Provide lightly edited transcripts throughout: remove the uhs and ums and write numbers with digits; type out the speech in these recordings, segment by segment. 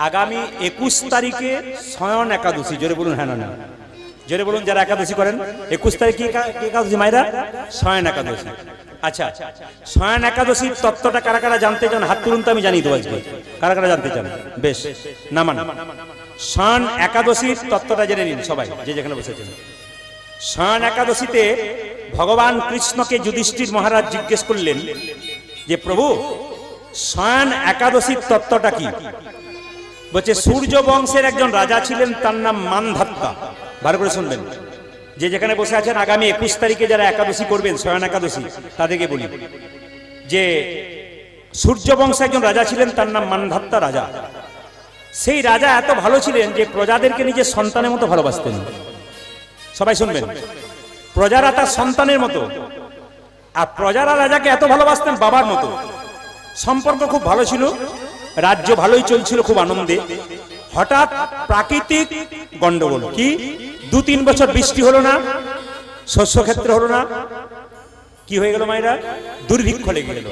আগামী 21 তারিখে শয়ন একাদশী। জোরে বলুন হ্যাঁ না। জোরে বলুন যারা একাদশী করেন। 21 তারিখে একাদশী মায়েরা শয়ন একাদশী। আচ্ছা, শয়ন একাদশীর তত্ত্বটা কারা কারা জানতে চান হাত তুলুন তো, আমি জানিয়ে দেবো আজকে। কারা কারা জানতে চান? বেশ, নামান। শয়ন একাদশীর তত্ত্বটা জেনে নিন সবাই, যে যেখানে বসেছেন। শয়ন একাদশীতে ভগবান কৃষ্ণকে যুধিষ্ঠির মহারাজ জিজ্ঞেস করলেন যে প্রভু, শয়ন একাদশীর তত্ত্বটা কি? বলছে সূর্য বংশের একজন রাজা ছিলেন, তার নাম মানধাত্তা। ভালো করে শুনবেন, যে যেখানে বসে আছেন। আগামী 21 তারিখে যারা একাদশী করবেন, শয়ন একাদশী, তাদেরকে বলি যে সূর্য বংশে একজন রাজা ছিলেন, তার নাম মানধাত্তা রাজা। সেই রাজা এত ভালো ছিলেন যে প্রজাদেরকে নিজের সন্তানের মতো ভালোবাসতেন। সবাই শুনবেন, প্রজারা তার সন্তানের মতো, আর প্রজারা রাজাকে এত ভালোবাসতেন বাবার মতো। সম্পর্ক খুব ভালো ছিল, রাজ্য ভালোই চলছিল, খুব আনন্দে। হঠাৎ প্রাকৃতিক গন্ডগোল। কি? 2-3 বছর বৃষ্টি হলো না, শস্য ক্ষেত্রে হলো না। কি হয়ে গেল মায়েরা? দুর্ভিক্ষ লেগে গেল।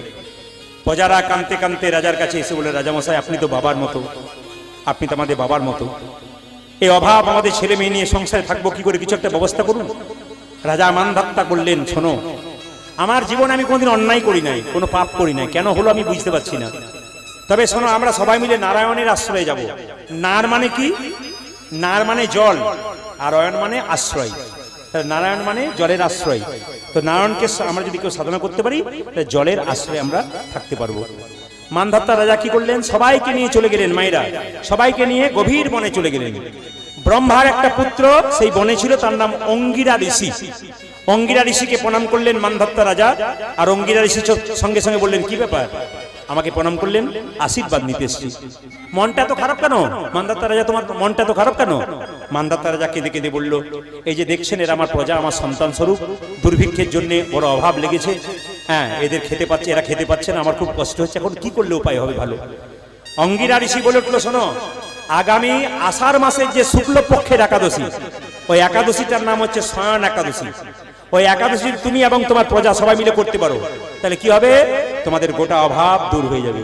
প্রজারা কাঁদতে কাঁদতে রাজার কাছে এসে বলে, রাজামশাই আপনি তো বাবার মতো, আপনি তো আমাদের বাবার মতো। এই অভাব, আমাদের ছেলে মেয়ে নিয়ে সংসারে থাকবো কি করে, কিছু একটা ব্যবস্থা করুন। রাজা মানধাত্তা করলেন, শোনো, আমার জীবনে আমি কোনোদিন অন্যায় করি নাই, কোনো পাপ করি নাই, কেন হলো আমি বুঝতে পারছি না। তবে শোনো, আমরা সবাই মিলে নারায়ণের আশ্রয়ে যাব। নার মানে কি? নার মানে জল, আর অয়ন মানে আশ্রয়। নারায়ণ মানে জলের আশ্রয়। তো নারায়ণকে আমরা যদি কেউ সাধনা করতে পারি, তাহলে জলের আশ্রয়ে আমরা থাকতে পারবো। মানধাত্তা রাজা কি করলেন? সবাইকে নিয়ে চলে গেলেন। মায়েরা সবাইকে নিয়ে গভীর বনে চলে গেলেন। ব্রহ্মার একটা পুত্র সেই বনে ছিল, তার নাম অঙ্গিরা ঋষি। অঙ্গিরা ঋষিকে প্রণাম করলেন মানধাত্তা রাজা। আর অঙ্গিরা ঋষি সঙ্গে সঙ্গে বললেন, কি ব্যাপার, আমাকে প্রণাম করলেন, আশীর্বাদ নিতে এসেছি। মনটা তো খারাপ কেন মানধাত্তা রাজা, তোমার মনটা তো খারাপ কেন? মানধাত্তা রাজা কেঁদে কেঁদে বলল, এই যে দেখছেন এরা আমার প্রজা, আমার সন্তান স্বরূপ, দুর্ভিক্ষের জন্য বড় অভাব লেগেছে। হ্যাঁ, এদের খেতে পাচ্ছে, এরা খেতে পাচ্ছে না, আমার খুব কষ্ট হচ্ছে, এখন কি করলে উপায় হবে ভালো? অঙ্গিরা ঋষি বলে উঠলো, শোনো, আগামী আষাঢ় মাসের যে শুক্লপক্ষের একাদশী, ওই একাদশীটার নাম হচ্ছে শয়ন একাদশী। ওই একাদশী তুমি এবং তোমার প্রজা সবাই মিলে করতে পারো, তাহলে কি হবে? তোমাদের গোটা অভাব দূর হয়ে যাবে।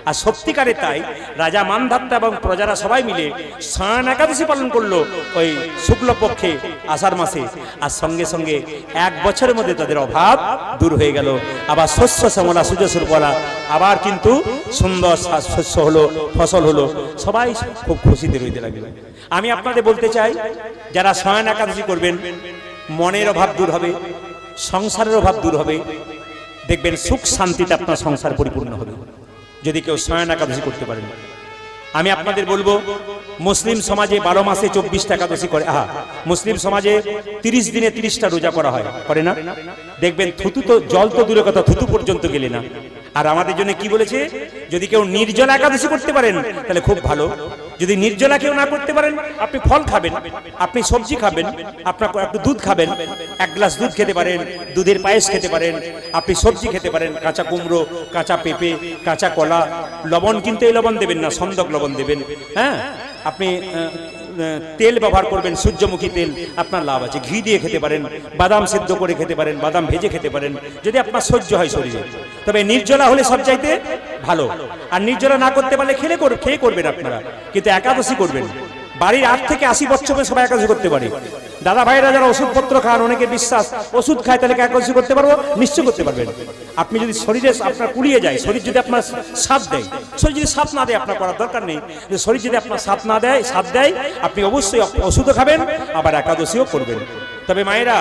আর সত্যিকারে তাই রাজা মানধাত্তা এবং প্রজারা সবাই মিলে শয়ন একাদশী পালন করলো ওই শুক্লপক্ষে আষাঢ় মাসে। আর সঙ্গে সঙ্গে 1 বছরের মধ্যে তাদের অভাব দূর হয়ে গেল। আবার শস্য শ্যামলা সুজসুর বলা, আবার কিন্তু সুন্দর শস্য হলো, ফসল হলো, সবাই খুব খুশিতে রইতে লাগলো। আমি আপনাদের বলতে চাই, যারা শয়ন একাদশী করবেন, মনের অভাব দূর হবে, সংসারের অভাব দূর হবে, দেখবেন সুখ শান্তিতে আপনার সংসার পরিপূর্ণ হবে যদি কেউ শয়ন একাদশী করতে পারেন। আমি আপনাদের বলবো, মুসলিম সমাজে 12 মাসে 24টা একাদশী করে। মুসলিম সমাজে 30 দিনে 30টা রোজা করা হয়, করে না? দেখবেন থুতু তো, জল তো দূরের কথা, থুতু পর্যন্ত গেলে না। আর আমাদের জন্য কি বলেছে? যদি কেউ নির্জলা একাদশী করতে পারেন তাহলে খুব ভালো। যদি নির্জলা কেউ না করতে পারেন, আপনি ফল খাবেন, আপনি সবজি খাবেন, আপনার একটু দুধ খাবেন, 1 গ্লাস দুধ খেতে পারেন, দুধের পায়েস খেতে পারেন, আপনি সবজি খেতে পারেন, কাঁচা কুমড়ো, কাঁচা পেঁপে, কাঁচা কলা। লবণ কিন্তু এই লবণ দেবেন না, সন্দক লবণ দেবেন। হ্যাঁ, আপনি তেল ব্যবহার করবেন, সূর্যমুখী তেল, আপনার লাভ আছে। ঘি দিয়ে খেতে পারেন, বাদাম সেদ্ধ করে খেতে পারেন, বাদাম ভেজে খেতে পারেন, যদি আপনার সহ্য হয় শরীরে। তবে নির্জলা হলে সব চাইতে ভালো। আর নির্জলা না করতে পারলে খেয়ে করবেন আপনারা, কিন্তু একাদশী করবেন। বাড়ির 8 থেকে 80 বছর সবাই একাদশী করতে পারে। দাদা ভাইরা যারা ওষুধপত্র খান, অনেকে বিশ্বাস ওষুধ খায়, তাহলে একাদশী করতে পারবো? নিশ্চয় করতে পারবেন। আপনি যদি শরীরে আপনার কুলিয়ে যায়, শরীর যদি আপনার সাথ দেয়, শরীর যদি সাথ না দেয় আপনার করার দরকার নেই। শরীর যদি আপনার সাথ দেয়, আপনি অবশ্যই ওষুধও খাবেন, আবার একাদশীও করবেন। তবে মায়েরা,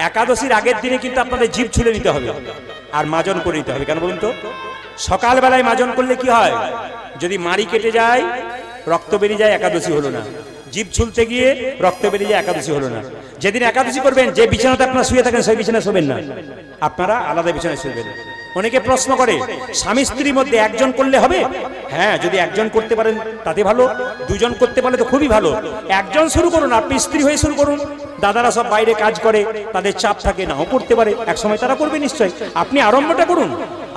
একাদশীর আগের দিনে কিন্তু আপনাদের জিভ ছুলে নিতে হবে আর মাজন করে নিতে হবে। কেন বলুন তো? সকালবেলায় মাজন করলে কি হয়? যদি মাড়ি কেটে যায়, রক্ত বেরিয়ে যায়, একাদশী হলো না। জিভ ছুলতে গিয়ে রক্ত বেরিয়ে যায়, একাদশী হলো না। যেদিন একাদশী করবেন, যে বিছানাতে আপনারা শুয়ে থাকেন সেই বিছানায় শোবেন না, আপনারা আলাদা বিছানায় শুবেন। অনেকে প্রশ্ন করে, স্বামী স্ত্রীর মধ্যে একজন করলে হবে? হ্যাঁ, যদি একজন করতে পারেন তাতে ভালো, 2 জন করতে পারলে তো খুবই ভালো। একজন শুরু করুন, আপনি স্ত্রী হয়ে শুরু করুন। দাদারা সব বাইরে কাজ করে, তাদের চাপ থাকে, নাও করতে পারে, একসময় তারা করবে নিশ্চয়। আপনি আরম্ভটা করুন,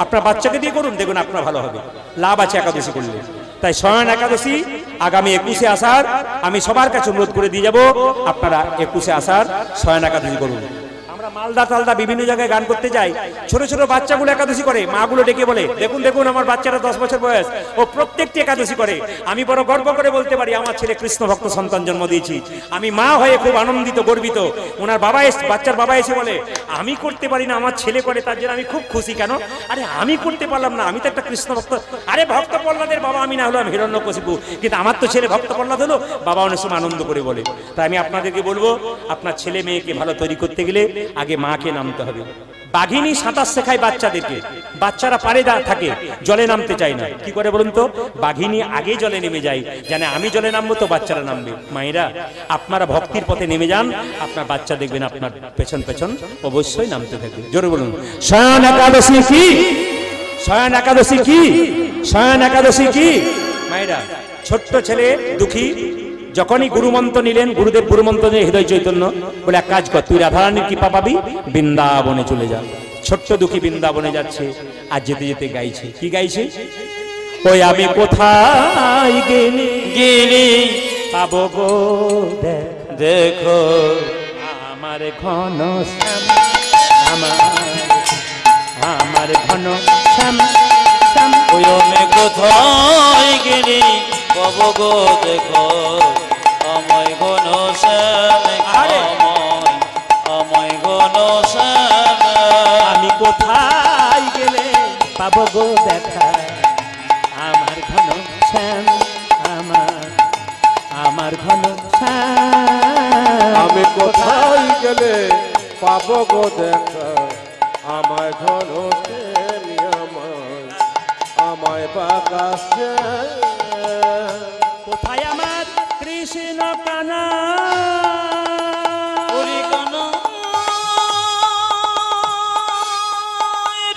আপনার বাচ্চাকে দিয়ে করুন, দেখুন আপনার ভালো হবে, লাভ আছে একাদশী করলে। তাই শয়ন একাদশী আগামী 21শে আষাঢ় আমি সবার কাছে অনুরোধ করে দিয়ে যাব, আপনারা 21শে আষাঢ় শয়ন একাদশী করুন। আমরা মালদা টালদা বিভিন্ন জায়গায় গান করতে যায়, ছোট ছোট বাচ্চাগুলো একাদশী করে, মাগুলো ডেকে বলে দেখুন দেখুন আমার বাচ্চারা 10 বছর বয়স, ও প্রত্যেকটি একাদশী করে। আমি বড় গর্ব করে বলতে পারি আমার ছেলে কৃষ্ণ ভক্ত সন্তান জন্ম দিয়েছি। আমি মা হয়ে খুব আনন্দিত গর্বিত। ওনার বাবা বাচ্চার বাবা এসে বলে আমি করতে পারি না, আমার ছেলে করে, তার জন্য আমি খুব খুশি। কেন? আরে আমি করতে পারলাম না, আমি তো একটা কৃষ্ণ ভক্ত। আরে ভক্ত প্রহ্লাদের বাবা আমি না হলো আমি হিরণ্যকশিপু, কিন্তু আমার তো ছেলে ভক্ত প্রহ্লাদ হলো, বাবা অনেক সময় আনন্দ করে বলে। তাই আমি আপনাদেরকে বলবো আপনার ছেলে মেয়েকে ভালো তৈরি করতে গেলে আগে মাকে নামতে হবে। বাঘিনী সাঁতার শেখায় বাচ্চাদেরকে, বাচ্চারা পারে থাকে, জলে নামতে চায় না। কি করে বলুন তো? বাঘিনী আগে জলে নেমে যায়, জানে আমি জলে নামবো তো বাচ্চারা নামবে। মায়েরা আপনারা ভক্তির পথে নেমে যান, আপনার বাচ্চা দেখবেন আপনার পেছন পেছন অবশ্যই নামতে থাকবে। জোরে বলুন শয়ন একাদশী কি? শয়ন একাদশী কি? শয়ন একাদশী কি? মায়েরা, ছোট্ট ছেলে দুঃখী যখনই গুরুমন্ত্র নিলেন, গুরুদেব গুরুমন্ত্র নিয়ে হৃদয় চৈতন্য বলে এক কাজ কর, তুই রাধারানীর কৃপা পাবি, বৃন্দাবনে চলে যা। ছোট্ট দুঃখী বৃন্দাবনে যাচ্ছে, আর যেতে যেতে গাইছে। কি গাইছে? ওই আমি কোথায় গেলে গেলে পাবো গো দেখো আমার ঘন শ্যাম, আমার ঘন শ্যাম শ্যাম। ওই আমি কোথায় গেলে পাবো গো দেখো আমায় ঘন শ্যাম, আমায় ঘন শ্যাম। আমি কোথায় গেলে পাবো গো দেখা আমার ঘন শ্যাম, আমার ঘন শ্যাম। আমি কোথায় গেলে পাবো গো দেখা আমায় ঘন শ্যাম, আমায় বাঁকা শ্যাম। কোথায় আমার কৃষ্ণ কানা? ওরে কানা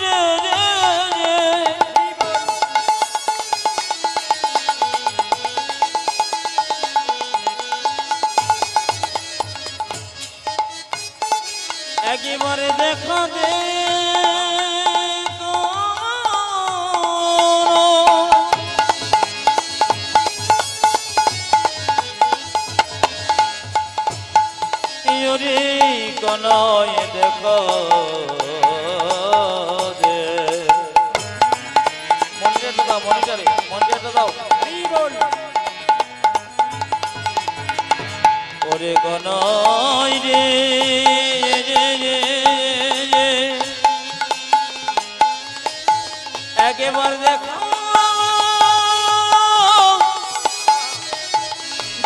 রে রে রে, একেবারে দেখা দে কনয় দেখো দে। মনিটারটা দাও, মনিটারটা দাও। ওরে কনয় রে একেবার দেখো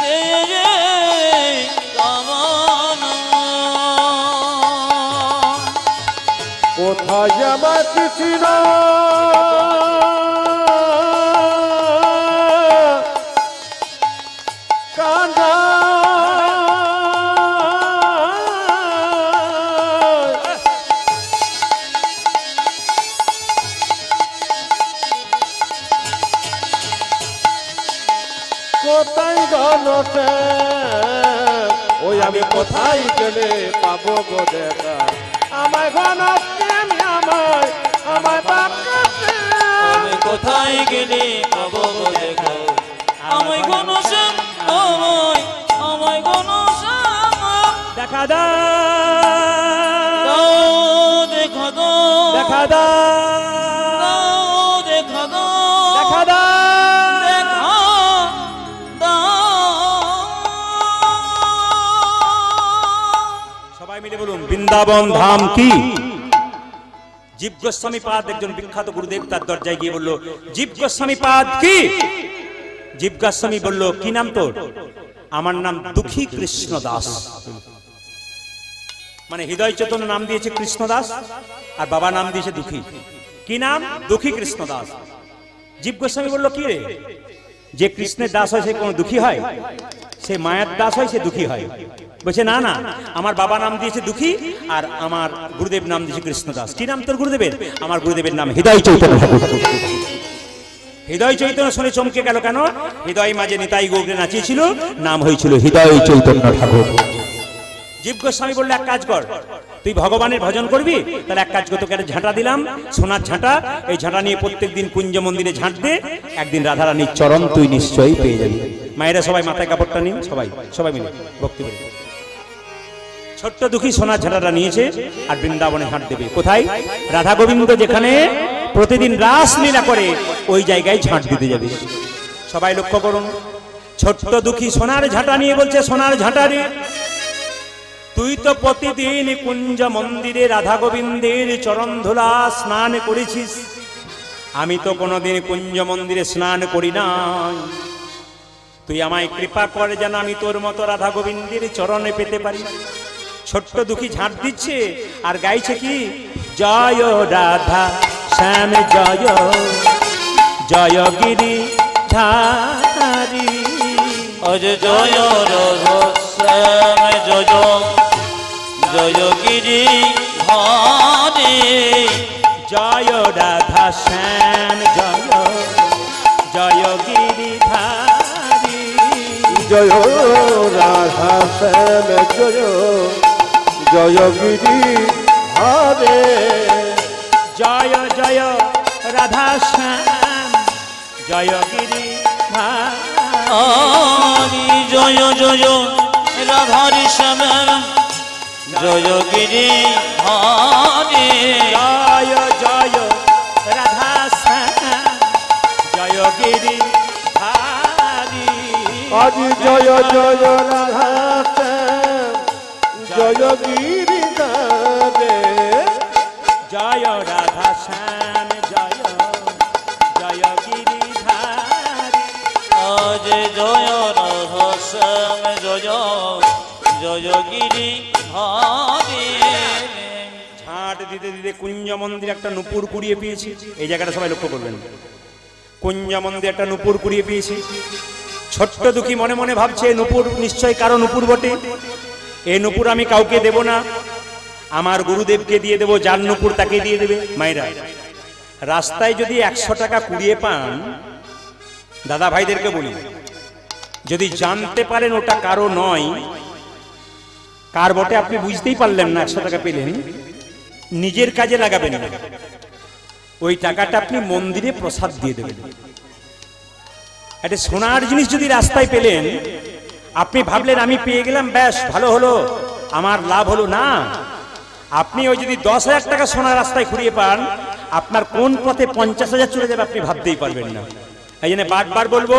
দে রে কোথায় আমার কৃষ্ণ কানা? কোথায় ঘন শ্যাম? ওই আমি কোথায় গেলে পাবো গো দেখা আমায় ঘন শ্যাম, আমায় বাঁকা শ্যাম। আমি কোথায় গেলে পাবো গো দেখো আমায় ঘন শ্যাম, আমায় ঘন শ্যাম। দেখা দাও দেখা দাও, দেখা দাও দেখা দাও, দেখা দাও। দেখা দাও। সবাই মিলে বলুন বৃন্দাবন ধাম কি? জীব গোস্বামী পাদ একজন বিখ্যাত গুরুদেব তার দরজায় গিয়ে বলল জীব গোস্বামী পাদ কি? জীব গোস্বামী বলল কি নাম তোর? আমার নাম দুঃখী কৃষ্ণ দাস। মানে হৃদয় চৈতন্য নাম দিয়েছে কৃষ্ণ দাস, আর বাবা নাম দিয়েছে দুঃখী। কি নাম? দুঃখী কৃষ্ণ দাস। জীব গোস্বামী বলল কি রে, যে কৃষ্ণের দাস হয় সে কোন দুঃখী হয়? সে মায়ের দাস হয় সে দুঃখী হয়? বলছে না না, আমার বাবা নাম দিয়েছে দুঃখী, আর আমার গুরুদেব নাম দিয়েছে কৃষ্ণদাস। কি নাম তোর গুরুদেবের? আমার গুরুদেবের নাম হৃদয় চৈতন্য ঠাকুর। হৃদয় চৈতন্য শুনে চমকে গেল। কেন? হৃদয় মাঝে নিতাই গৌরে নাচিয়েছিল, নাম হয়েছিল হৃদয় চৈতন্য ঠাকুর। জীব গোস্বামী বললো এক কাজ কর, তুই ভগবানের ভজন করবি, তাহলে এক কাজ কর, তোকে একটা ঝাঁটা দিলাম, সোনার ঝাঁটা। এই ঝাঁটা নিয়ে প্রত্যেকদিন কুঞ্জ মন্দিরে ঝাঁট দে, একদিন রাধারানীর চরণ তুই নিশ্চয়ই পেয়ে যাবি। মায়েরা সবাই মাথায় কাপড়টা নিন, সবাই মিলে ভক্তি করে। ছোট্ট দুঃখী সোনার ঝাঁটাটা নিয়েছে আর বৃন্দাবনে হাঁট দেবে। কোথায়? রাধা গোবিন্দ যেখানে প্রতিদিন রাসলীলা করে ওই জায়গায় ঝাঁট দিতে যাবে। সবাই লক্ষ্য করুন, ছোট্ট দুঃখী সোনার ঝাঁটা নিয়ে বলছে, সোনার ঝাঁটা রে, তুই তো প্রতিদিন কুঞ্জ মন্দিরে রাধা গোবিন্দের চরণ ধুলা স্নান করেছিস, আমি তো কোনোদিন কুঞ্জ মন্দিরে স্নান করি নাই। তুই আমায় কৃপা করে যেন আমি তোর মতো রাধা গোবিন্দের চরণে পেতে পারি। ছোট্ট দুঃখী ঝাঁট দিচ্ছে আর গাইছে কি, জয় রাধা শ্যাম জয় জয় গিরি ধারি, অজ জয় রাধা শ্যাম জয় জয় গিরি ধারি, জয় রাধা শ্যাম জয় জয় গিরি ধারি, জয় রাধা শ্যাম জয় জয় গিরি হরে, জয় জয় রাধা শ্যাম জয় গিরি ধারি, জয় জয় রাধার শ্যাম জয় গিরি ধারি, জয় জয় রাধা শ্যাম জয় গিরি ধারি, আজ জয় জয় রাধা শ্যাম জয় গিরি হরে, জয় রাধা শ্যাম জয় জয় গিরি ধারি, আজ জয় রাধা শ্যাম জয় জয় গিরি ধারি। ঝাঁট দিতে দিতে কুঞ্জ মন্দিরে একটা নুপুর কুড়িয়ে পেয়েছি। এই জায়গাটা সবাই লক্ষ্য করবেন, কুঞ্জ মন্দিরে একটা নুপুর কুড়িয়ে পেয়েছি। ছোট্ট দুঃখী মনে মনে ভাবছে, নুপুর নিশ্চয় কারো নুপুর বটে, এই নুপুর আমি কাউকে দেব না, আমার গুরুদেবকে দিয়ে দেবো, যার নুপুর তাকে দিয়ে দেবে। মায়েরা, রাস্তায় যদি 100 টাকা কুড়িয়ে পান, দাদা ভাইদেরকে বলি, যদি জানতে পারেন ওটা কারো নয়, কার বটে আপনি বুঝতেই পারলেন না, 100 টাকা পেলেন, নিজের কাজে লাগাবেন না, ওই টাকাটা আপনি মন্দিরে প্রসাদ দিয়ে দেবেন। একটা সোনার জিনিস যদি রাস্তায় পেলেন, আপনি ভাবলেন আমি পেয়ে গেলাম, ব্যাস ভালো হলো, আমার লাভ হলো না। আপনি ওই যদি 10,000 টাকা সোনা রাস্তায় কুড়িয়ে পান, আপনার কোন পথে 50,000 চলে যাবে আপনি ভাবতেই পারবেন না। এই জন্য বারবার বলবো,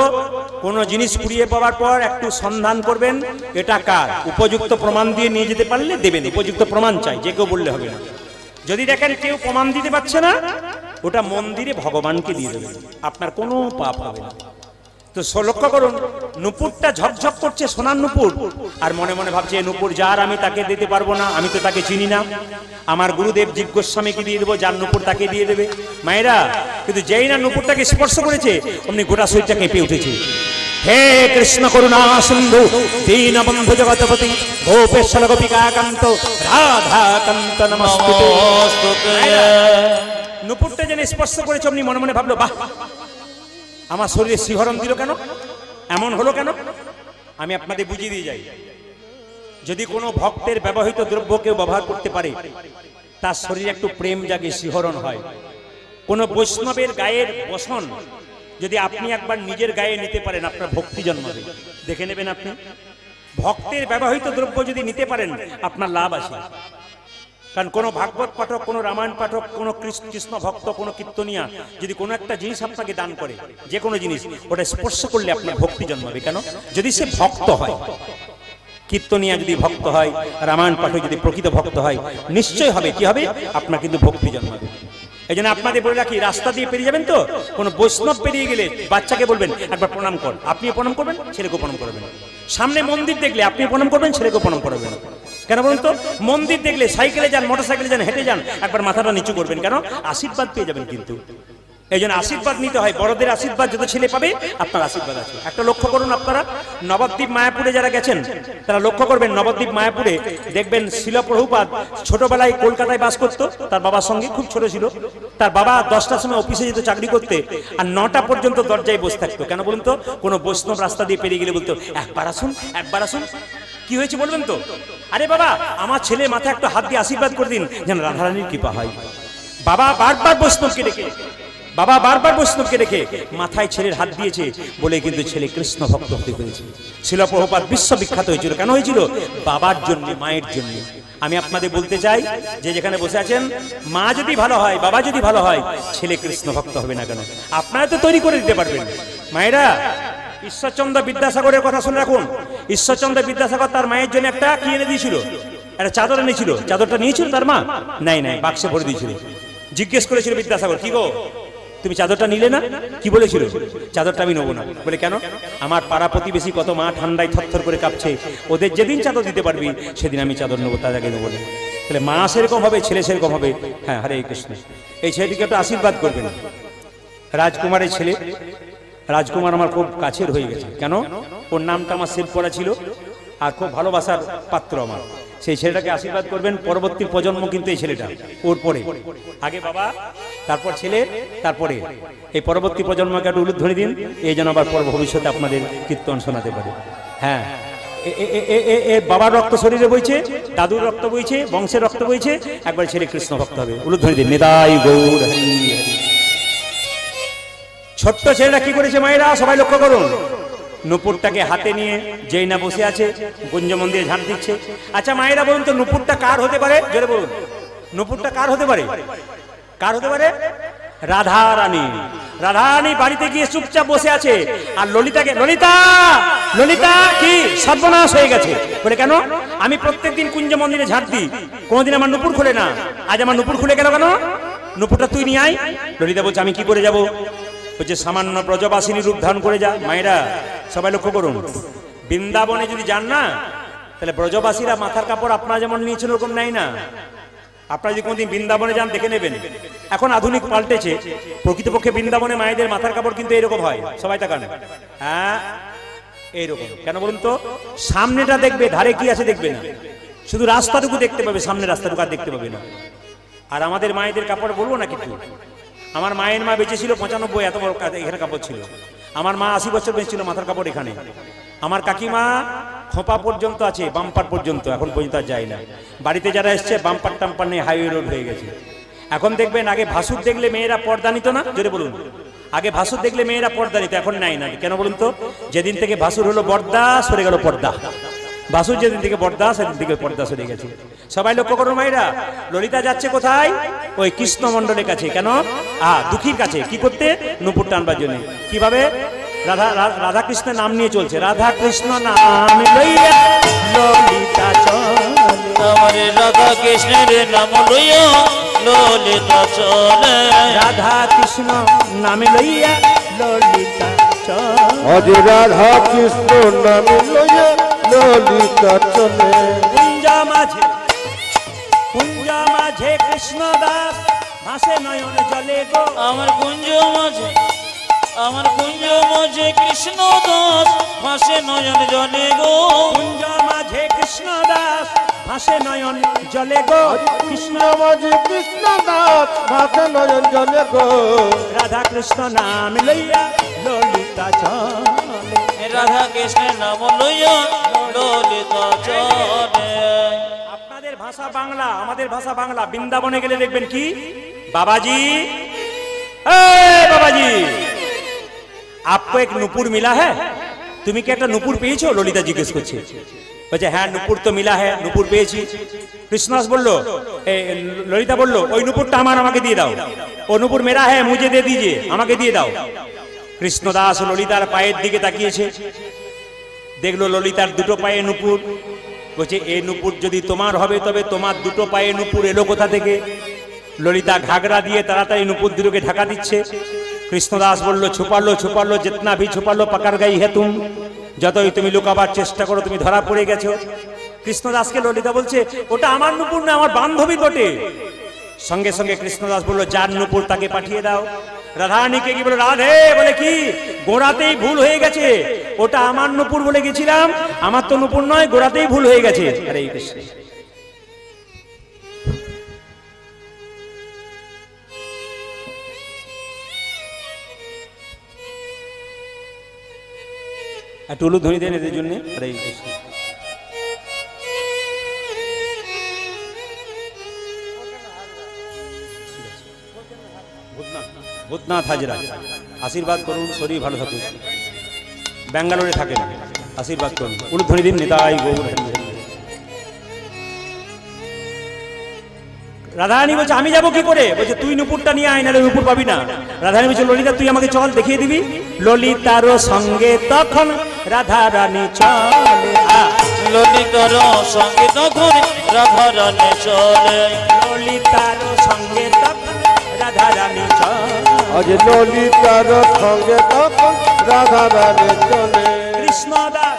কোনো জিনিস কুড়িয়ে পাওয়ার পর একটু সন্ধান করবেন, এটা কার, উপযুক্ত প্রমাণ দিয়ে নিয়ে যেতে পারলে দেবেন। উপযুক্ত প্রমাণ চাই, যে কেউ বললে হবে না। যদি দেখেন কেউ প্রমাণ দিতে পারছে না, ওটা মন্দিরে ভগবানকে দিয়ে দেবেন, আপনার কোনো পাপ হবে না। তো লক্ষ্য করুন, নুপুরটা ঝকঝক করছে, সোনার নুপুর, আর মনে মনে ভাবছে নুপুর যার আমি তাকে দিতে পারবো না, আমি তো তাকে চিনি না, আমার গুরুদেব জীব গোস্বামীকে দিয়ে দেবো, যার নুপুর তাকে দিয়ে দেবে। মায়েরা, কিন্তু যেই না নুপুরটাকে স্পর্শ করেছে, অমনি গোটা শরীরটা কেঁপে উঠেছে। হে কৃষ্ণ করুণা সিন্ধু দীনবন্ধু জগৎপতি গোপেশ্বর গোপিকাকান্ত রাধাকান্ত নমস্তুতে। নুপুরটা যেন স্পর্শ করেছে, অমনি মনে মনে ভাবলো, বাহ, আমার শরীরে শিহরণ দিল কেন, এমন হলো কেন? আমি আপনাদের বুঝিয়ে দিয়ে যাই, যদি কোনো ভক্তের ব্যবহৃত দ্রব্য কেউ ব্যবহার করতে পারে, তার শরীরে একটু প্রেম জাগে, শিহরণ হয়। কোন বৈষ্ণবের গায়ের বসন যদি আপনি একবার নিজের গায়ে নিতে পারেন, আপনার ভক্তি জন্মাবে। দেখে নেবেন, আপনি ভক্তের ব্যবহৃত দ্রব্য যদি নিতে পারেন, আপনার লাভ আছে। কারণ কোনো ভাগবত পাঠক, কোনো রামায়ণ পাঠক, কোনো কৃষ্ণ ভক্ত, কোনো কীর্তনিয়া যদি কোনো একটা জিনিস আপনাকে দান করে, যে কোনো জিনিস, ওটা স্পর্শ করলে আপনার ভক্তি জন্মাবে। কেন? যদি সে ভক্ত হয়। কীর্তনিয়া যদি ভক্ত হয়, রামায়ণ পাঠক যদি প্রকৃত ভক্ত হয়, নিশ্চয় হবে, কি হবে, আপনার কিন্তু ভক্তি জন্মাবে। এই জন্য আপনাদের বলে রাখি, রাস্তা দিয়ে পেরিয়ে যাবেন তো, কোনো বৈষ্ণব পেরিয়ে গেলে বাচ্চাকে বলবেন একবার প্রণাম কর, আপনিও প্রণাম করবেন, ছেলেকেও প্রণাম করবেন। সামনে মন্দির দেখলে আপনিও প্রণাম করবেন, ছেলেকেও প্রণাম করবেন। কেন বলুন তো? মন্দির দেখলে সাইকেলে যান, মোটর সাইকেলে যান, হেঁটে যান, একবার মাথাটা নিচু করবেন। কেন? আশীর্বাদ পেয়ে যাবেন। কিন্তু এই জন্য আশীর্বাদ নিতে হয়, বড়দের আশীর্বাদ যত ছেলে পাবে, আপনার আশীর্বাদ আছে। একটা লক্ষ্য করুন, আপনারা নবদ্বীপ মায়াপুরে যারা গেছেন তারা লক্ষ্য করবেন, নবদ্বীপ মায়াপুরে দেখবেন শিল প্রভুপাদ ছোটবেলায় কলকাতায় বাস করতো, তার বাবার সঙ্গে, খুব ছোট ছিল। তার বাবা 10টার সময় অফিসে যেত চাকরি করতে, আর 9টা পর্যন্ত দরজায় বসে থাকতো। কেন বলুন তো? কোনো বৈষ্ণব রাস্তা দিয়ে পেরিয়ে গেলে বলতো, একবার আসুন, একবার আসুন। কি হয়েছে বলবেন তো? আরে বাবা, আমার ছেলে মাথায় একটু হাত দিয়ে আশীর্বাদ করে দিন, যেন রাধারানীর কৃপা হয়। বাবা বারবার বৈষ্ণবকে ডেকে বাবা বারবার বৈষ্ণবকে রেখে মাথায় ছেলের হাত দিয়েছে বলে কিন্তু ছেলে কৃষ্ণ ভক্ত হতে পেরেছে। শিল প্রভুপাদ বিশ্ববিখ্যাত হয়েছিল, কেন হয়েছিল? বাবার জন্য, মায়ের জন্য। আমি আপনাদের বলতে চাই যে যেখানে বসে আছেন, মা যদি ভালো হয়, বাবা যদি ভালো হয়, ছেলে কৃষ্ণ ভক্ত হবে না কেন? আপনারা তো তৈরি করে দিতে পারবেন। মায়েরা, ঈশ্বরচন্দ্র বিদ্যাসাগরের কথা শুনে রাখুন। ঈশ্বরচন্দ্র বিদ্যাসাগর তার মায়ের জন্য একটা কি এনে দিয়েছিল? একটা চাদর এনেছিল। চাদরটা নিয়েছিল তার মা? নাই, বাক্সে ভরে দিয়েছিল। জিজ্ঞেস করেছিল বিদ্যাসাগর, কি গো তুমি চাদরটা নিলে না? কি বলেছিল? চাদরটা আমি নেবো না। বলে কেন? আমার পাড়া প্রতিবেশী কত মা ঠান্ডায় থরথর করে কাঁপছে, ওদের যেদিন চাদর দিতে পারবি সেদিন আমি চাদর নেবো, তার আগে নেবো না। তাহলে মা সেরকম হবে, ছেলে সেরকম হবে। হ্যাঁ, হরে কৃষ্ণ। এই ছেলেটিকে একটু আশীর্বাদ করবেন। রাজকুমারের ছেলে, রাজকুমার আমার খুব কাছের হয়ে গেছে। কেন? ওর নামটা আমার সেভ করা ছিল আর খুব ভালোবাসার পাত্র আমার। সেই ছেলেটাকে আশীর্বাদ করবেন। পরবর্তী প্রজন্ম কিন্তু এই ছেলেটা, ওর পরে। আগে বাবা, তারপর ছেলে, তারপরে এই পরবর্তী প্রজন্মকে একটু উলুধ্বনি দিন, এই যেন আবার পর ভবিষ্যতে আপনাদের কীর্তন শোনাতে পারে। হ্যাঁ, বাবার রক্ত শরীরে বইছে, দাদুর রক্ত বইছে, বংশের রক্ত বইছে, একবার ছেলে কৃষ্ণ ভক্ত হবে। উলুধ্বনি দিন, নিতাই গৌর হরি হরি। ছোট্ট ছেলেটা কি করেছে মায়েরা, সবাই লক্ষ্য করুন। নুপুরটাকে হাতে নিয়ে যেই না বসে আছে, কুঞ্জ মন্দিরে ঝাঁট দিচ্ছে। আচ্ছা মায়েরা বলুন তো, নুপুরটা কার হতে পারে? জোরে বলুন, নুপুরটা কার হতে পারে? কার হতে পারে? রাধা রানী। রাধা রানী বাড়িতে গিয়ে চুপচাপ বসে আছে, আর ললিতাকে, ললিতা ললিতা কি সর্বনাশ হয়ে গেছে। বলে কেন? আমি প্রত্যেকদিন কুঞ্জ মন্দিরে ঝাঁট দিই, কোনোদিন আমার নুপুর খুলে না, আজ আমার নুপুর খুলে গেল কেন? নুপুরটা তুই নিয়ে আয়। ললিতা বলছে, আমি কি করে যাব? বলছে, সামান্য ব্রজবাসিনী রূপ ধারণ করে যা। মায়েরা সবাই লক্ষ্য করুন, বৃন্দাবনে যদি যান না, তাহলে ব্রজবাসীরা মাথার কাপড় আপনারা যেমন নিয়েছেন ওরকম নেয় না। আপনারা যদি কোনদিন বৃন্দাবনে যান দেখে নেবেন। এখন আধুনিক পাল্টেছে, প্রকৃতপক্ষে বৃন্দাবনে মায়েদের মাথার কাপড় কিন্তু এরকম হয়। সবাই তাকান, হ্যাঁ এইরকম। কেন বলুন তো? সামনেটা দেখবে, ধারে কি আছে দেখবে না, শুধু রাস্তাটুকু দেখতে পাবে, সামনে রাস্তাটুকু আর দেখতে পাবে না। আর আমাদের মায়েদের কাপড় বলবো না কিছু। আমার মায়ের মা বেঁচে ছিল 95, এত বড় এখানে কাপড় ছিল। আমার মা 80 বছর বেঁচে ছিল, মাথার কাপড় এখানে। আমার কাকিমা খোপা পর্যন্ত আছে, বাম্পার পর্যন্ত, এখন পর্যন্ত আর যায় না। বাড়িতে যারা এসছে বাম্পার টাম্পার নেই, হাইওয়ে রোড হয়ে গেছে। এখন দেখবেন, আগে ভাসুর দেখলে মেয়েরা পর্দা নিত না, জোরে বলুন। আগে ভাসুর দেখলে মেয়েরা পর্দা নিত, এখন নাই না। কেন বলুন তো? যেদিন থেকে ভাসুর হলো বর্দা, সরে গেল পর্দা। ভাসুর যেদিন থেকে পর্দা, সেদিন থেকে পর্দা সরে গেছে। সবাই লক্ষ্য করুন মায়েরা, ললিতা যাচ্ছে কোথায়? ওই কৃষ্ণ মণ্ডলের কাছে। কেন? দুঃখীর কাছে। কি করতে? নুপুর টানবার জন্য। কিভাবে? রাধা কৃষ্ণের নাম নিয়ে চলছে। রাধা কৃষ্ণ নাম লইয়া ললিতা চলে, রাধা কৃষ্ণের নাম লইয়া ললিতা চলে। রাধা কৃষ্ণ নাম লইয়া ললিতা চলে, আজ রাধা কৃষ্ণ নাম লইয়া ললিতা চলে। কুঞ্জা মাঝে কৃষ্ণ দাস ভাসে নয়ন জলে গো। আমার কুঞ্জ মাঝে, আমার কুঞ্জ মাঝে কৃষ্ণ দাস ভাসে নয়ন জলে গো। কুঞ্জ মাঝে কৃষ্ণ দাস ভাসে নয়ন জলে গো। কৃষ্ণ মাঝে কৃষ্ণ দাস ভাসে নয়ন জলে গো। রাধা কৃষ্ণ নাম লইয়া ললিতা চলে, রাধা কৃষ্ণের নাম লইয়া ললিতা চলে। আপনাদের ভাষা বাংলা, আমাদের ভাষা বাংলা। বৃন্দাবনে গেলে দেখবেন কি, বাবাজি বাবাজি आपको एक नुपुर मिला है? তুমি কি একটা নুপুর পেয়েছো? ললিতা জিজ্ঞেস করছে। বলছে হ্যাঁ নুপুর তো মিলা है, নুপুর পেয়েছি। কৃষ্ণদাস বলল, ললিতা বলল, ওই নুপুরটা আমার, আমাকে দিয়ে দাও। ও নুপুর মেরা है, मुझे दे दीजिए, আমাকে দিয়ে দাও। কৃষ্ণদাস ললিতার পায়ের দিকে তাকিয়েছে, দেখলো ললিতার দুটো পায়ে নুপুর। বলছে এই নুপুর যদি তোমার হবে, তবে তোমার দুটো পায়ে নুপুর এলো কোথা থেকে? ললিতা ঘাগরা দিয়ে তাড়াতাড়ি নুপুর দুটোকে ঢাকা দিচ্ছে। কৃষ্ণদাস বলল, ছুপালো ছুপালো, जितना भी छुपालो पकड़ गई है तुम, যতই তুমি লুকাবার চেষ্টা করো তুমি ধরা পড়ে গেছো। কৃষ্ণদাসকে ললিতা বলছে, ওটা আমার নুপুর না, আমার বান্ধবী বটে। সঙ্গে সঙ্গে কৃষ্ণদাস বলল, যার নুপুর তাকে পাঠিয়ে দাও। রাধারানীকে কি বলে, রাধে বলে কি গোড়াতেই ভুল হয়ে গেছে, ওটা আমার নুপুর বলে গেছিলাম, আমার তো নুপুর নয়, গোড়াতেই ভুল হয়ে গেছে। হরে কৃষ্ণ। টুলু ধ্বনি দেন এদের জন্য। হরে কৃষ্ণ। ভূতনাথ হাজরা, আশীর্বাদ করুন, শরীর ভালো থাকুক। ব্যাঙ্গালোরে থাকেন, আশীর্বাদ করুন। উলুধ্বনি দিন, নিতাই গৌর হরি হরি। রাধারানী বলছে আমি যাবো কি করে? বলছে তুই নুপুরটা নিয়ে আয়, নাহলে নুপুর পাবি না। রাধারানী বলছে ললিতা তুই আমাকে চল, দেখিয়ে দিবি। ললিতারও সঙ্গে তখন রাধারানী চলে, ললিতার সঙ্গে তখন রাধারানী চলে, ললিতারও সঙ্গে তখন রাধারানী চলে, আজ ললিতার সঙ্গে তখন রাধারানী চলে। কৃষ্ণদাস,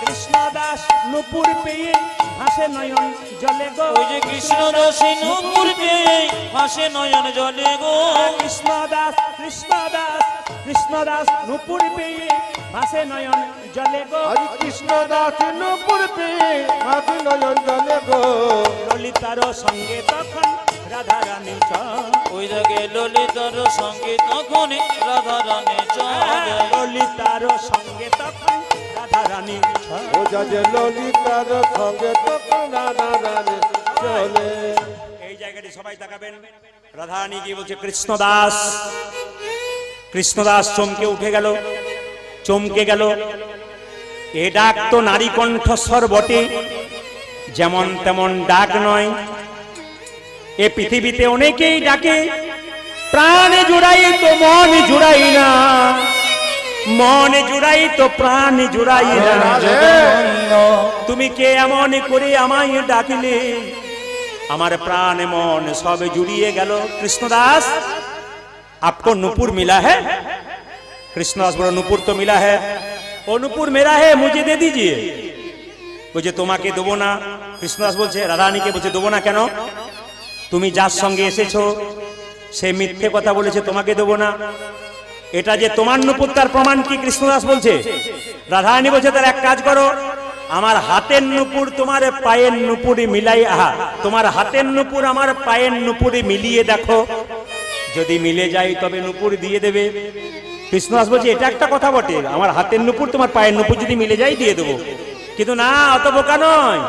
কৃষ্ণদাস নুপুর পেয়ে হাসে নয়ন জলে গো। ওই যে কৃষ্ণদাসী নূপুর পেয়ে হাসে নয়ন জলে গো। কৃষ্ণদাস, কৃষ্ণদাস, কৃষ্ণদাস নুপুর পেয়ে হাসে নয়ন জলে গো। আজ কৃষ্ণদাস নূপুর পেয়ে হাসি নয়ন জলে গো। ললিতার সঙ্গে তখন রাধারানী চলে, ওই জায়গে ললিতার সঙ্গে তখন রাধারানী চলে, ললিতার সঙ্গে তখন রাধারানী চলে। ও যাজে ললিতার সঙ্গে তখন রাধারানী চলে। এই জায়গাটি সবাই তাকাবেন। রাধারানী কি বলছে? কৃষ্ণদাস, কৃষ্ণদাস চমকে উঠে গেল, চমকে গেল। এ ডাক তো নারী কণ্ঠস্বর বটে, যেমন তেমন ডাক নয়। এ পৃথিবীতে অনেকেই ডাকে, প্রাণে জুড়াই তো মন জুড়াই না, মনে জুড়াই তো প্রাণ জুড়াই না। তুমি কে এমন করে আমায় ডাকিলে, আমার প্রাণ মন সব জুড়িয়ে গেল। কৃষ্ণদাস आपको नुपुर मिला है? कृष्णदास बोला नुपुर तो मिला है। ओ नुपुर मेरा है, मुझे दे दीजिए। बोझे তোমাকে দেবো না। কৃষ্ণদাস বলছে রাধারানীকে, বলছে দেবো না কেন? তুমি যার সঙ্গে এসেছো সে মিথ্যে কথা বলেছে, তোমাকে দেবো না। এটা যে তোমার নুপুর তার প্রমাণ কি? কৃষ্ণদাস বলছে। রাধারানী বলছে তার এক কাজ করো, আমার হাতের নুপুর তোমার পায়ের নুপুরে মিলাই, আহা তোমার হাতের নুপুর আমার পায়ের নুপুরে মিলিয়ে দেখো, যদি মিলে যায় তবে নুপুর দিয়ে দেবে। কৃষ্ণদাস বলছে এটা একটা কথা বটে, আমার হাতের নুপুর তোমার পায়ের নুপুর যদি মিলে যায় দিয়ে দেবো, কিন্তু না অত বোকা নয়,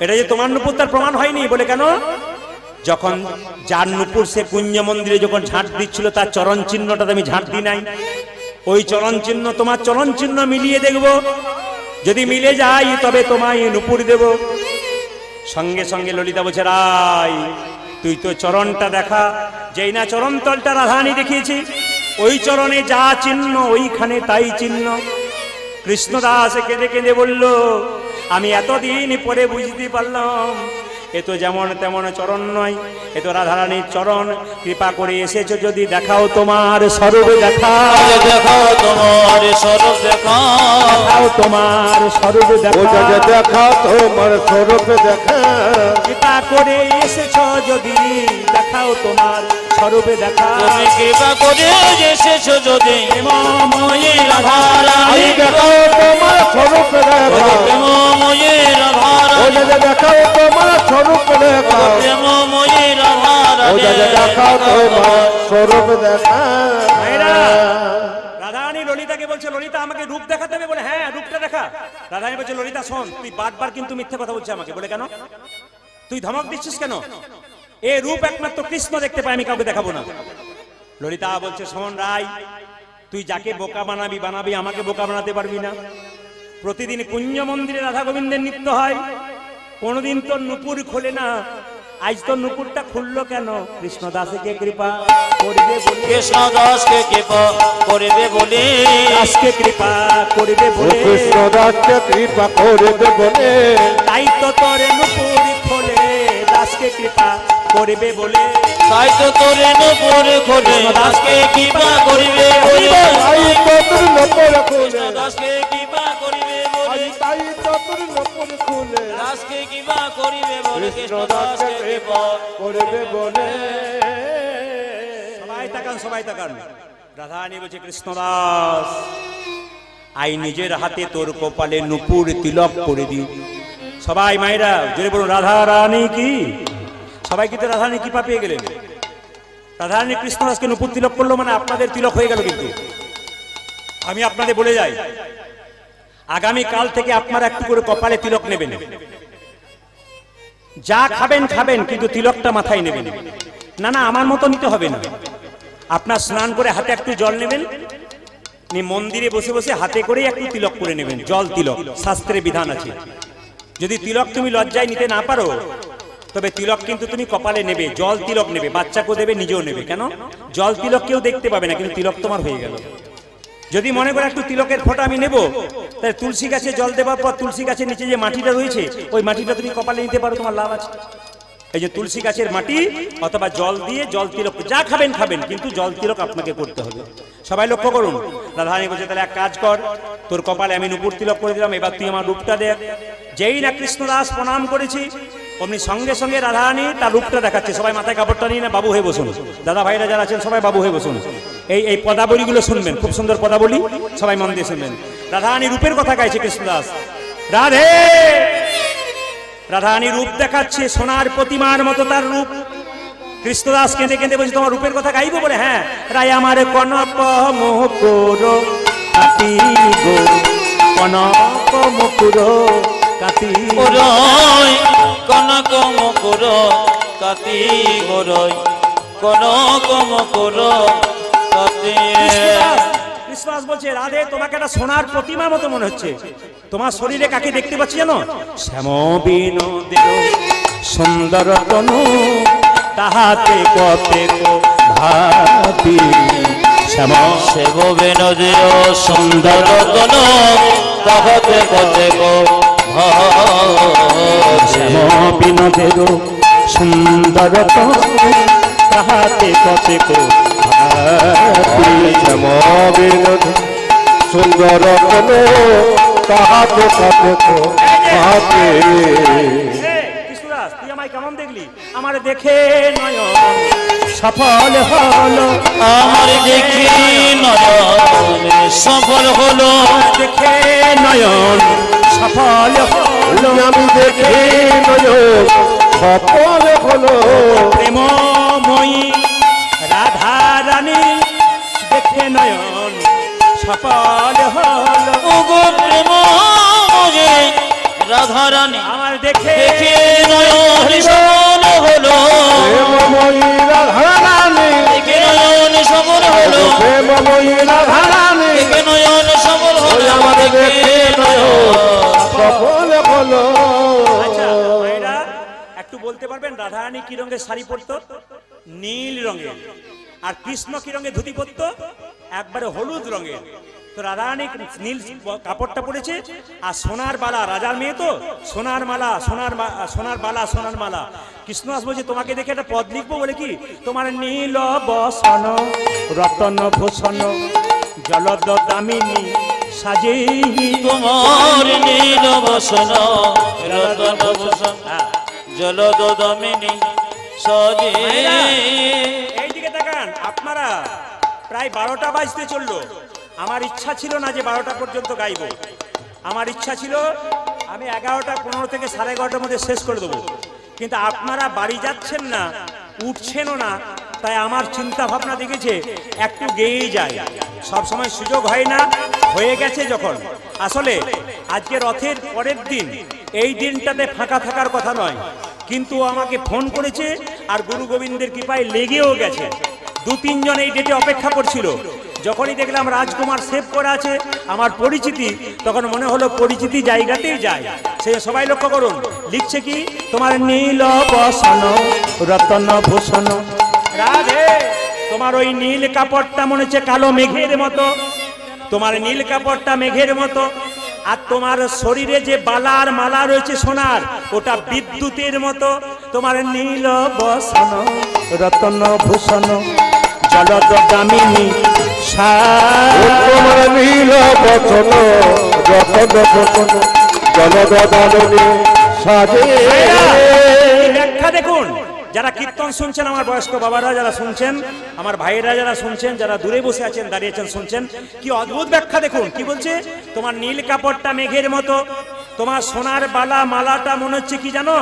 এটা যে তোমার নুপুর তার প্রমাণ হয়নি। বলে কেন? যখন যার নুপুর সে কুঞ্জ মন্দিরে যখন ঝাঁট দিচ্ছিল তার চরণ চিহ্নটাতে আমি ঝাঁট দিই নাই, ওই চরণ চিহ্ন তোমার চরণ চিহ্ন মিলিয়ে দেখবো, যদি মিলে যায় তবে তোমায় নুপুর দেব। সঙ্গে সঙ্গে ললিতা বলছে রাই তুই তো চরণটা দেখা। যেই না চরণ তলটা রাধারানী দেখিয়েছি, ওই চরণে যা চিহ্ন ওইখানে তাই চিহ্ন। কৃষ্ণদাস কেঁদে কেঁদে বলল আমি এতদিন পরে বুঝতে পারলাম এ তো যেমন তেমন চরণ নয়, এ তো রাধারানীর চরণ। কৃপা করে এসেছো, যদি দেখাও তোমার স্বরূপ দেখাও, দেখাও তোমার স্বরূপ দেখাও, তোমার স্বরূপ ও দেখাও, যাজে দেখাও তোমার স্বরূপ দেখা। কৃপা করে এসেছো, যদি দেখাও তোমার স্বরূপে দেখাও। তুমি কৃপা করে এসেছো, যদি প্রেমময়ী রাধারানী দেখাও তোমার স্বরূপ দেখা। প্রেমময়ী ও রাধারানী যাজে দেখাও তোমার স্বরূপ দেখা। প্রেমময়ী ও যাজে দেখাও তোমার স্বরূপ দেখা। মায়েরা, রাধারানী ললিতাকে বলছে ললিতা আমাকে রূপ দেখাতে হবে। বলে হ্যাঁ রূপটা দেখা। রাধারানী বলছে ললিতা শোন, তুই বারবার কিন্তু মিথ্যে কথা বলছিস আমাকে। বলে কেন? তুই ধমক দিচ্ছিস কেন? এ রূপ একমাত্র কৃষ্ণ দেখতে পায়, আমি কাউকে দেখাবো না। ললিতা বলছে শোন রাই, তুই যাকে বোকা বানাবি বানাবি, আমাকে বোকা বানাতে পারবি না। প্রতিদিন কুঞ্জ মন্দিরে রাধা গোবিন্দের নৃত্য হয়, কোনদিন তোর নুপুর খোলে না, আজ তোর নুপুরটা খুললো কেন? কৃষ্ণদাসকে কৃপা করবে বলে, কৃষ্ণদাসকে কৃপা করবে বলে, দাসকে কৃপা করবে ও বলে, কৃষ্ণদাসকে কৃপা করবে বলে, তাই তো তোর নুপুর খোলে, দাসকে কৃপা করবে বলে, তাই তো তোর নূপুর খোলে, দাসকে কৃপা করিবে বলে, তাই তো তোর নূপুর খুলে, কৃষ্ণদাসকে কৃপা করিবে বলে, তাই তো তোর নূপুর খুলে, দাসকে কৃপা করিবে বলে, কৃষ্ণদাসকে কৃষ্ণদাসকে কৃপা কৃপা করবে বলে। সবাই তাকান, সবাই তাকান। রাধারানী বলছে কৃষ্ণদাস আই নিজের হাতে তোর কপালে নুপুর তিলক করে দি। সবাই মায়েরা জোরে বলুন রাধারানী কি। সবাই কিন্তু রাধারানী কৃপা পেয়ে গেলেন। রাধারানী কৃষ্ণদাসকে নুপুর তিলক করলো মানে আপনাদের তিলক হয়ে গেল। কিন্তু আমি আপনাদের বলে যাই, আগামী কাল থেকে আপনারা একটু করে কপালে তিলক নেবেন। যা খাবেন খাবেন, কিন্তু তিলকটা মাথায় নেবেন। না না আমার মতো নিতে হবে না, আপনার স্নান করে হাতে একটু জল নেবেন, মন্দিরে বসে বসে হাতে করে একটু তিলক করে নেবেন, জল তিলক, শাস্ত্রে বিধান আছে। যদি তিলক তুমি লজ্জায় নিতে না পারো, তবে তিলক কিন্তু তুমি কপালে নেবে, জল তিলক নেবে, বাচ্চাকেও দেবে, নিজেও নেবে। কেন? জল তিলক কেউ দেখতে পাবে না, কিন্তু তিলক তোমার হয়ে গেল। যদি মনে করে একটু তিলকের ফোঁটা আমি নেব, তাহলে তুলসী গাছে জল দেওয়ার পর তুলসী গাছের নিচে যে মাটিটা রয়েছে, ওই মাটিটা তুমি কপালে নিতে পারো, তোমার লাভ আছে। এই যে তুলসী গাছের মাটি অথবা জল দিয়ে জল তিলক, যা খাবেন খাবেন, কিন্তু জল তিলক আপনাকে করতে হবে। সবাই লক্ষ্য করুন। রাধারানী বলছে, তাহলে এক কাজ কর, তোর কপালে আমি নুপুর তিলক করে দিলাম, এবার তুই আমার রূপটা দেখ। যেই না কৃষ্ণদাস প্রণাম করেছি, অমনি সঙ্গে সঙ্গে রাধারানী তার রূপটা দেখাচ্ছে। সবাই মাথায় কাপড়টা নিয়ে না, বাবু হয়ে বসুন। দাদা ভাইরা যারা আছেন সবাই বাবু হয়ে বসুন। এই পদাবলীগুলো শুনবেন, খুব সুন্দর পদাবলী, সবাই মন দিয়ে শুনবেন। রাধারানী রূপের কথা গাইছে কৃষ্ণদাস। রাধে রাধারানী রূপ দেখাচ্ছে, সোনার প্রতিমার মতো তার রূপ। কৃষ্ণদাস কেঁদে কেঁদে বলছে, তোমার রূপের কথা গাইবো? বলে হ্যাঁ। রায় আমার কনক মুকুর কাটি গো, কনক মুকুর কাটি ওরই কনক মুকুর কাতি গোরই, কনক মুকুর কাতি। কৃষ্ণদাস বলছে, রাধে তোমাকে একটা সোনার প্রতিমা মতো মনে হচ্ছে। তোমার শরীরে কাকে দেখতে পাচ্ছি জানো? শ্যাম বিনোদের সুন্দর তনু, তাহাতে কতে ভাবি। শ্যাম শিব বিনোদের সুন্দর তনু, তাহাতে কতে শ্যাম বিনোদের সুন্দর তনু, তাহাতে কতে ভাবি। শ্যাম বিনোদ সুন্দর তনু, তাহাতে কতে ভাবি। কৃষ্ণদাস, তুই আমায় কেমন দেখলি? আমার দেখে নয়ন সফল হলো, আমার দেখি নয়ন সফল হলো, দেখে নয়ন সফল হলো, আমি দেখে নয়ন সফল হলো। প্রেমময়ী রাধা রানী দেখে নয়ন সফল হলো। ওগো প্রেম রাধারানী আমার দেখে দেখে নয়ন সফল হলো, প্রেমময়ী রাধারানী, দেখে নয়ন সফল হলো, প্রেমময়ী রাধারানী, দেখে নয়ন সফল হলো, আমার দেখে নয়ন সফল হলো। আচ্ছা ভাইরা, একটু বলতে পারবেন রাধারানী কি রঙের শাড়ি পরতো? নীল রঙের। আর কৃষ্ণ কি রঙের ধুতি পরতো? একবারে হলুদ রঙের। তো রাধারানী নীল কাপড়টা পরেছে, আর সোনার বালা, রাজার মেয়ে তো, সোনার মালা, সোনার বালা, সোনার মালা। কৃষ্ণদাস বলছে, তোমাকে দেখে একটা পদ লিখবো। বলে কি? তোমার নীল বসন রতন ভূষণ জলদ দামিনী সাজে, তোমার নীল বসন রতন ভূষণ জলদ দামিনী সাজে। এইদিকে তাকান আপনারা। প্রায় 12টা বাজতে চললো। আমার ইচ্ছা ছিল না যে 12টা পর্যন্ত গাইব। আমার ইচ্ছা ছিল আমি 11টা 15 থেকে 11:30টার মধ্যে শেষ করে দেবো। কিন্তু আপনারা বাড়ি যাচ্ছেন না, উঠছেনও না, তাই আমার চিন্তা ভাবনা দেখেছে একটু গেয়েই যায়। সব সময় সুযোগ হয় না, হয়ে গেছে যখন। আসলে আজকে রথের পরের দিন, এই দিনটাতে ফাঁকা থাকার কথা নয়, কিন্তু আমাকে ফোন করেছে আর গুরু গোবিন্দের কৃপায় লেগেও গেছে। 2-3 জন এই ডেটে অপেক্ষা করছিল। যখনই দেখলাম রাজকুমার সেভ করা আছে আমার পরিচিতি, তখন মনে হলো পরিচিতি জায়গাতেই যায়। সে সবাই লক্ষ্য করুন, লিখছে কি? তোমার নীল বসন রতন ভূষণ রাধে, তোমার ওই নীল কাপড়টা মনে হচ্ছে কালো মেঘের মতো, তোমার নীল কাপড়টা মেঘের মতো। আর তোমার শরীরে যে বালার মালা রয়েছে সোনার, ওটা বিদ্যুতের মতো। তোমার নীল বসন রতন ভূষণ জলদ দামিনী তোমার নীল বচন রতন ভূষণ জলদ দামিনী সাজে। ব্যাখ্যা দেখুন, যারা কীর্তন শুনছেন, আমার বয়স্ক বাবারা যারা শুনছেন, আমার ভাইয়েরা যারা শুনছেন, যারা দূরে বসে আছেন, দাঁড়িয়েছেন, শুনছেন, কি অদ্ভুত ব্যাখ্যা দেখুন। কি বলছে? তোমার নীল কাপড়টা মেঘের মতো, তোমার সোনার বালা মালাটা মনে হচ্ছে কি জানো?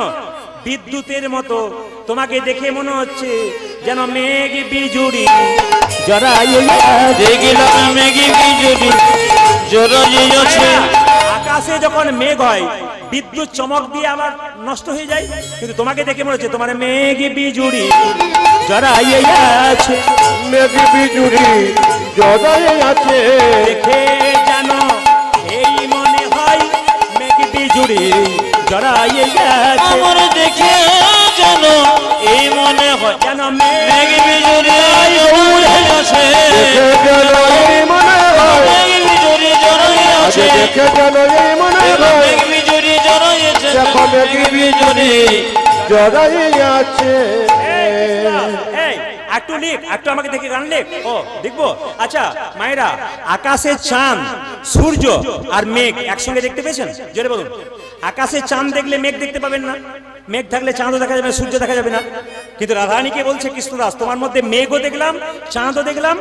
বিদ্যুতের মতো। তোমাকে দেখে মনে হচ্ছে যেন মেঘ বিজুড়ি দেখিলাম মেঘ বিজুড়ি জড়াইয়াছে। আকাশে যখন মেঘ হয়, বিদ্যুৎ চমক দিয়ে আমার নষ্ট হয়ে যায়, কিন্তু তোমাকে দেখে মনে হচ্ছে তোমার মেঘ বিজুড়ি জড়াইয়ে আছে, মেঘ বিজুড়ি জড়াইয়ে আছে, দেখে জানো এই মনে হয় মেঘ বিজুড়ি জড়াইয়ে আছে, আমার দেখে জানো এই মনে হয় যেন মেঘ বিজুড়ি উড়ে আসে, দেখে গেল এই মনে হয়, মেঘ বিজুড়ি জড়াইয়ে আজ আছে, দেখে গেল এই মনে হয়, মেঘ বিজুড়ি জড়াইয়েছে, দেখো মেঘ বিজুড়ি জড়াইয়ে আছে। এই একটু লিখ, একটু আমাকে দেখে গান লিখ। ও দেখবো। আচ্ছা মায়েরা, আকাশে চাঁদ, সূর্য আর মেঘ একসঙ্গে দেখতে পেয়েছেন? জোরে বলুন। আকাশে চাঁদ দেখলে মেঘ দেখতে পাবেন না, মেঘ থাকলে চাঁদও দেখা যাবে না, সূর্য দেখা যাবে না। কিন্তু রাধারানীকে বলছে কৃষ্ণদাস, তোমার মধ্যে মেঘও দেখলাম, চাঁদও দেখলাম,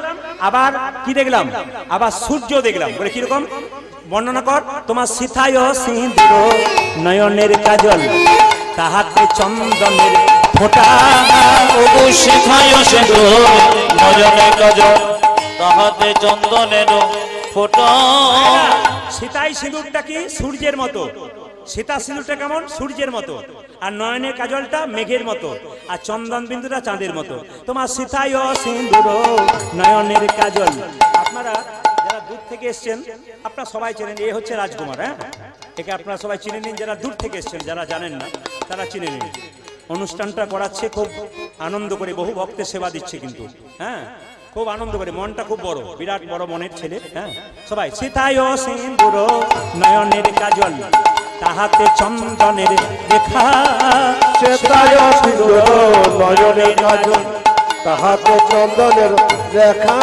আবার কি দেখলাম, আবার সূর্য দেখলাম। বলে কিরকম বর্ণনা কর। তোমার সিথায় সিঁদুর নয়নের কাজল, তাহাতে চন্দনের ফোঁটা, ওগো শিখায় সিঁদুর নয়নের কাজল, তাহাতে চন্দনের ফোঁটা। সীতাই সিঁদুরটা কি সূর্যের মতো, সীতা সিঁদুরটা কেমন সূর্যের মতো, আর নয়নের কাজলটা মেঘের মতো, আর চন্দন বিন্দুটা চাঁদের মতো। তোমার সীতাই সিঁদুর নয়নের কাজল। আপনারা যারা দূর থেকে এসছেন আপনারা সবাই চেনেন, এ হচ্ছে রাজকুমার। হ্যাঁ, একে আপনারা সবাই চিনে নিন, যারা দূর থেকে এসছেন, যারা জানেন না তারা চিনে নিন। অনুষ্ঠানটা করাচ্ছে খুব আনন্দ করে, বহু ভক্তের সেবা দিচ্ছে কিন্তু। হ্যাঁ, খুব আনন্দ করে, মনটা খুব বড়, বিরাট বড় মনের ছেলে। হ্যাঁ, সবাই সীতায় সিঁদুর নয়নের কাজল, তাহাতে চন্দনের রেখা, সেতায় সিঁদুর নয়নের কাজল, তাহাতে চন্দনের রেখা,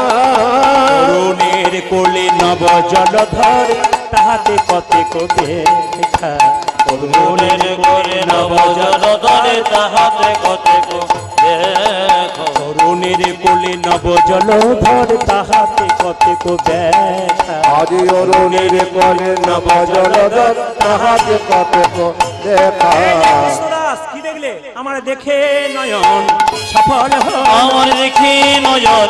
অরুণের কোলে নব জলধর, তাহাতে কতেক লেখা, অরুণের কোলে নব জলধরে, তাহাতে কতেক লেখা, অরুণের কোলে নব জলধর, তাহাতে কতেক ব্যাখ্যা। আজ অরুণের কোলে নব জলধর, তাহাতে কতেক দেখা। কৃষ্ণদাস কি দেখলে? আমার দেখে নয়ন সফল হলো, আমার দেখি নয়ন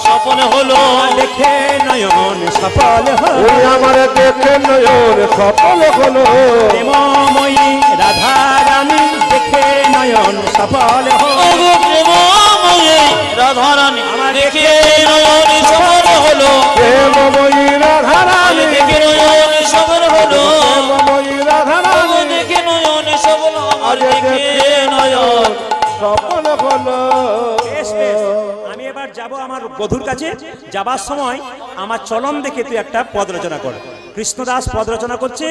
সফল হলো, দেখে নয়ন সফল হলো, ওই আমার দেখে নয়ন সফল হলো, প্রেমময়ী রাধা রানী দেখে নয়ন সফল হলো। ওগো প্রেমময়ী রাধা রানী আমার দেখি নয়ন সফল হলো, প্রেমময়ী রাধা রানী, দেখে নয়ন সফল হলো, প্রেমময়ী রাধা ওগো রানী, দেখে নয়ন সফল, আমার আজ দেখে দেখে নয়ন সফল হলো। বেশ বেশ, আমি এবার যাব আমার বধূর কাছে। যাবার সময় আমার চলন দেখে তুই একটা পদ রচনা কর। কৃষ্ণদাস পদ রচনা করছে,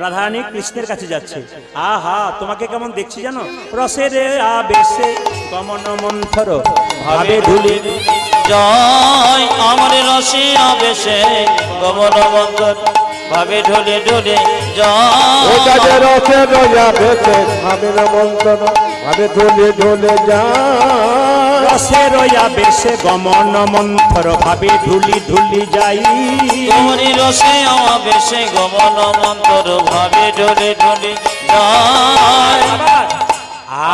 রাধারানী কৃষ্ণের কাছে যাচ্ছে। আহা, তোমাকে কেমন দেখছি জানো? রসের আবেশে গমন মন্থর ভাবে ধুলি, জয় আমার রসে আবেশে গমন মন্দর, ভাবে ঢোলে ঢোলে ও জয় যাদের রসে রয়া ভেসে ভাবের মন্থন, ভাবে ঢলে ঢলে যায়, রসের আবেশে গমন মন্থর ভাবে ধুলি ধুলি যাই, তোমারি রসে আবেশে গমন মন্তর, ভাবে ঢোলে ঢোলে জয়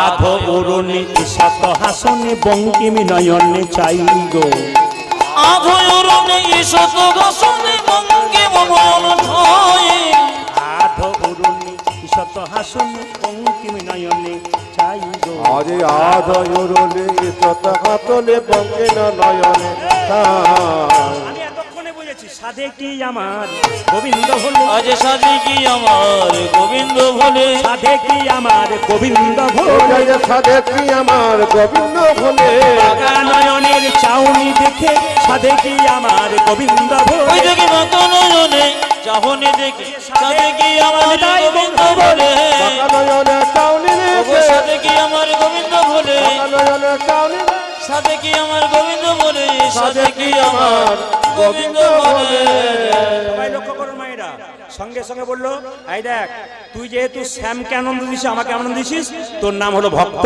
আধ অরুণী শত হাসনে বঙ্কিমি নয়নে চাই গো, আধয়রণে শত গসনে মঙ্গে মমন ছয়, আধ অরুণী শত হাসনে বঙ্কিমি নয়নে চাই গো। আজ আধয়রলে শত হাতলে বঙ্কে নয়নে তাই। আমি এতক্ষণে বুঝেছি, সাধে কি আমার গোবিন্দ হলো, আজ সাজে কি আমার গোবিন্দ ভোলে, সাধে কি আমার গোবিন্দ ও হলো, যাদের সাধে কি আমার গোবিন্দ ভোলে, বাঁকা নয়নের চাউনি দেখে সাধে কি আমার গোবিন্দ ওই হলো, দেখি মত নয়নে চাহনে দেখি সাজে কি আমার গোবিন্দ ভোলে, বাঁকা নয়নে চাউনি ওগো রেখে, সাজে কি আমার গোবিন্দ ভোলে, বাঁকা নয়নে চাউনি রেখে, সাজে কি আমার গোবিন্দ ভোলে, সাজে কি আমার গোবিন্দ ভোলে। সবাই লক্ষ্য করুন মায়েরা, সঙ্গে সঙ্গে বললো, এই দেখ তুই যেহেতু শ্যামকে আনন্দ দিছিস, আমাকে আনন্দ দিছিস, তোর নাম হলো ভক্ত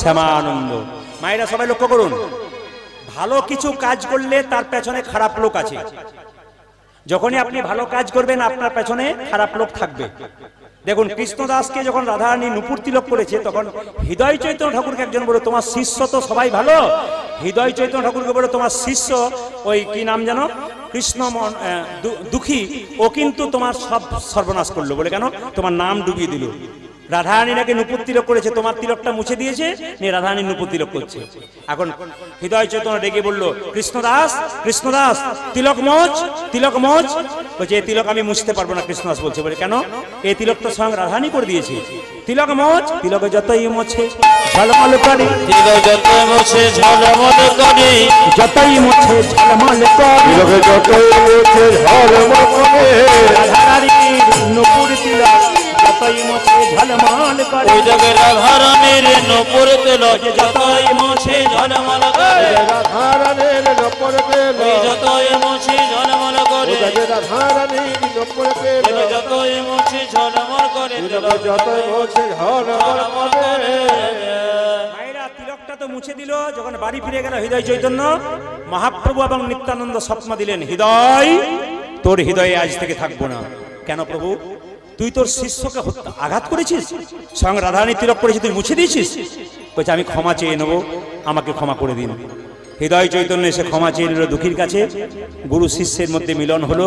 শ্যামানন্দ। মায়েরা সবাই লক্ষ্য করুন, ভালো কিছু কাজ করলে তার পেছনে খারাপ লোক আছে। যখনই আপনি ভালো কাজ করবেন আপনার পেছনে খারাপ লোক থাকবে। দেখুন কৃষ্ণদাসকে যখন রাধারানী নুপুর তিলক করেছে, তখন হৃদয় চৈতন্য ঠাকুরকে একজন বলে, তোমার শিষ্য তো সবাই ভালো, হৃদয় চৈতন্য ঠাকুরকে বলে তোমার শিষ্য ওই কি নাম জানো, কৃষ্ণ দুঃখী, ও কিন্তু তোমার সব সর্বনাশ করলো বলে কেন তোমার নাম ডুবিয়ে দিল। রাধারানী নাকি নূপুর তিলক করেছে, তোমার তিলকটা মুছে দিয়েছে, নিয়ে রাধারানী নূপুর তিলক করছে। এখন হৃদয় চৈতন্য ডেকে বলল, কৃষ্ণদাস কৃষ্ণদাস তিলক মোচ, তিলক মোচ। বলছে এই তিলক আমি মুছতে পারবো না। কৃষ্ণদাস বলছে বলে কেন, এই তিলক তো স্বয়ং রাধারানী করে দিয়েছে। তিলক মোচ, তিলক যতই মোছে ঝলমল করে, তিলক যতই মোছে ঝলমল করে, যতই মোছে ঝলমল করে, তিলক যতই মোছে ঝলমল করে, রাধারানীর নূপুর তিলক যতই মোছে ঝলমল করে। ওই জগে রাধারানীর নূপুর তিলক যতই মোছে ঝলমল করে, রাধারানীর নূপুর তিলক, ওই যতই মোছে ঝলমল করে, রাধারানীর নূপুর তিলক, তিলক যতই মোছে ঝলমল করে, তিলক যতই মোছে ঝলমল করে। মায়েরা তিলকটা তো মুছে দিল। যখন বাড়ি ফিরে গেল হৃদয় চৈতন্য, মহাপ্রভু এবং নিত্যানন্দ স্বপ্ন দিলেন, হৃদয় তোর হৃদয়ে আজ থেকে থাকবো না। কেন প্রভু, তুই তোর শিষ্যকে আঘাত করেছিস, স্বয়ং রাধারানী তিলক করেছিস, তুই মুছে দিয়েছিস। বলছে আমি ক্ষমা চেয়ে নেবো, আমাকে ক্ষমা করে দিন। হৃদয় চৈতন্য এসে ক্ষমা চেয়ে নিল দুঃখীর কাছে। গুরু শিষ্যের মধ্যে মিলন হলো।